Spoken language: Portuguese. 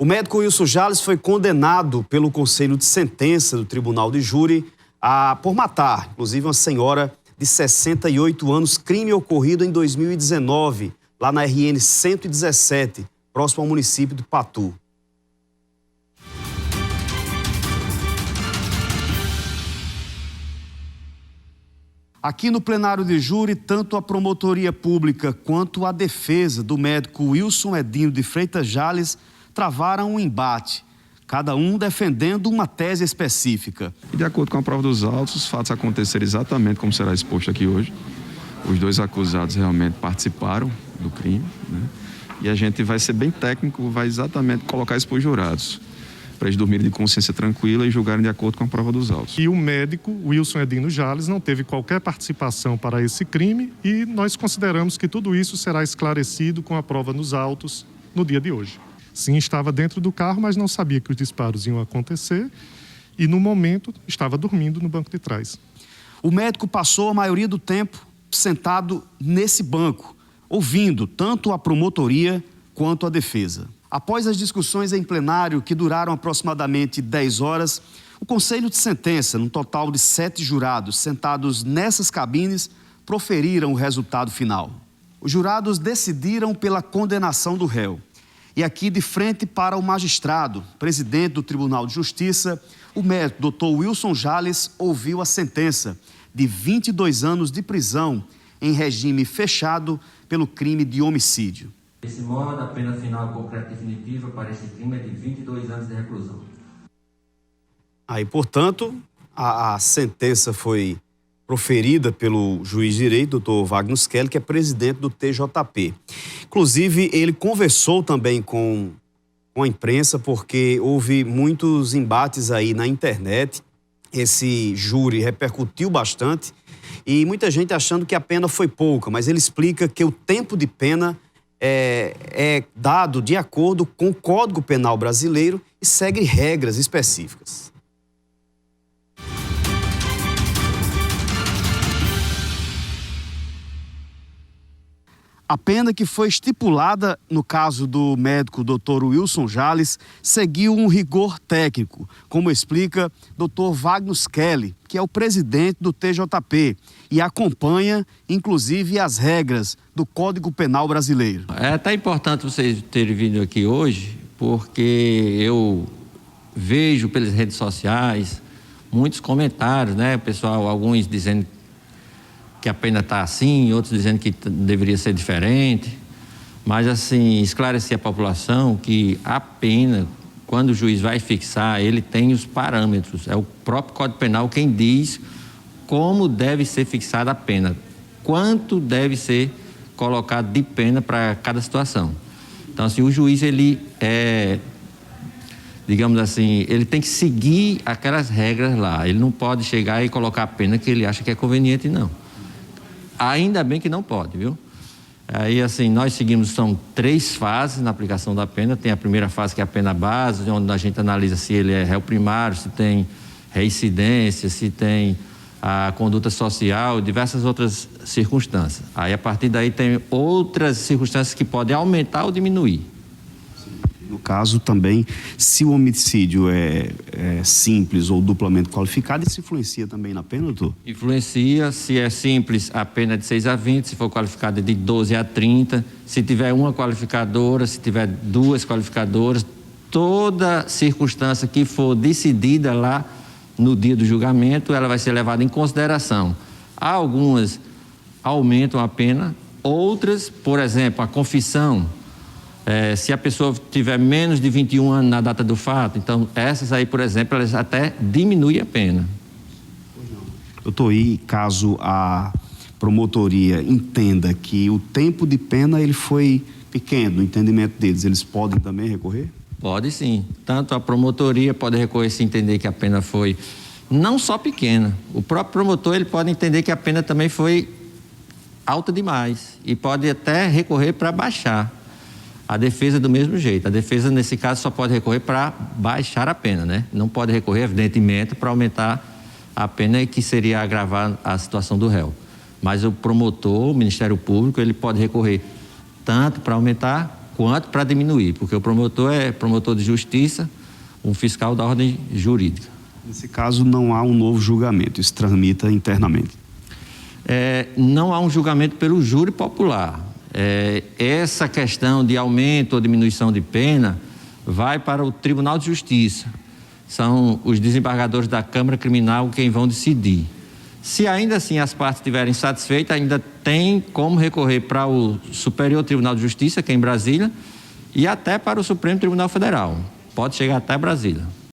O médico Wilson Jales foi condenado pelo Conselho de Sentença do Tribunal de Júri por matar, inclusive, uma senhora de 68 anos, crime ocorrido em 2019, lá na RN 117, próximo ao município de Patu. Aqui no plenário de júri, tanto a promotoria pública quanto a defesa do médico Wilson Edino de Freitas Jales travaram um embate, cada um defendendo uma tese específica. De acordo com a prova dos autos, os fatos aconteceram exatamente como será exposto aqui hoje. Os dois acusados realmente participaram do crime, né? E a gente vai ser bem técnico, vai exatamente colocar isso para os jurados, para eles dormirem de consciência tranquila e julgarem de acordo com a prova dos autos. E o médico Wilson Edino Jales não teve qualquer participação para esse crime e nós consideramos que tudo isso será esclarecido com a prova nos autos no dia de hoje. Sim, estava dentro do carro, mas não sabia que os disparos iam acontecer e, no momento, estava dormindo no banco de trás. O médico passou a maioria do tempo sentado nesse banco, ouvindo tanto a promotoria quanto a defesa. Após as discussões em plenário, que duraram aproximadamente 10 horas, o Conselho de Sentença, num total de 7 jurados sentados nessas cabines, proferiram o resultado final. Os jurados decidiram pela condenação do réu. E aqui, de frente para o magistrado, presidente do Tribunal de Justiça, o médico Dr. Wilson Jales ouviu a sentença de 22 anos de prisão em regime fechado pelo crime de homicídio. Desse modo, a pena final concreta definitiva para esse crime é de 22 anos de reclusão. Aí, portanto, a sentença foi proferida pelo juiz de direito, Dr. Wagner Skelly, que é presidente do TJP. Inclusive, ele conversou também com a imprensa, porque houve muitos embates aí na internet. Esse júri repercutiu bastante e muita gente achando que a pena foi pouca, mas ele explica que o tempo de pena é dado de acordo com o Código Penal brasileiro e segue regras específicas. A pena que foi estipulada no caso do médico Dr. Wilson Jales seguiu um rigor técnico, como explica Dr. Wagner Skelly, que é o presidente do TJP e acompanha, inclusive, as regras do Código Penal brasileiro. É até importante vocês terem vindo aqui hoje, porque eu vejo pelas redes sociais muitos comentários, né, pessoal, alguns dizendo que a pena está assim, outros dizendo que deveria ser diferente. Mas, assim, esclarecer a população que a pena, quando o juiz vai fixar, ele tem os parâmetros. É o próprio Código Penal quem diz como deve ser fixada a pena, quanto deve ser colocado de pena para cada situação. Então, assim, o juiz, ele digamos assim, ele tem que seguir aquelas regras lá. Ele não pode chegar e colocar a pena que ele acha que é conveniente, não. Ainda bem que não pode, viu? Aí, assim, nós seguimos, são 3 fases na aplicação da pena. Tem a primeira fase, que é a pena base, onde a gente analisa se ele é réu primário, se tem reincidência, se tem a conduta social, diversas outras circunstâncias. Aí, a partir daí, tem outras circunstâncias que podem aumentar ou diminuir. No caso também, se o homicídio é simples ou duplamente qualificado, isso influencia também na pena, doutor? Influencia. Se é simples, a pena é de 6 a 20, se for qualificada é de 12 a 30. Se tiver uma qualificadora, se tiver 2 qualificadoras, toda circunstância que for decidida lá no dia do julgamento, ela vai ser levada em consideração. Algumas aumentam a pena, outras, por exemplo, a confissão. Se a pessoa tiver menos de 21 anos na data do fato, então essas aí, por exemplo, elas até diminuem a pena. Doutor, e caso a promotoria entenda que o tempo de pena ele foi pequeno, no entendimento deles, eles podem também recorrer? Pode sim. Tanto a promotoria pode recorrer se entender que a pena foi não só pequena. O próprio promotor ele pode entender que a pena também foi alta demais e pode até recorrer para baixar. A defesa do mesmo jeito. A defesa, nesse caso, só pode recorrer para baixar a pena, né? Não pode recorrer, evidentemente, para aumentar a pena, que seria agravar a situação do réu. Mas o promotor, o Ministério Público, ele pode recorrer tanto para aumentar quanto para diminuir, porque o promotor é promotor de justiça, um fiscal da ordem jurídica. Nesse caso, não há um novo julgamento, isso tramita internamente. Não há um julgamento pelo júri popular. Essa questão de aumento ou diminuição de pena vai para o Tribunal de Justiça. São os desembargadores da Câmara Criminal quem vão decidir. Se ainda assim as partes estiverem satisfeitas, ainda tem como recorrer para o Superior Tribunal de Justiça, que é em Brasília, e até para o Supremo Tribunal Federal. Pode chegar até Brasília.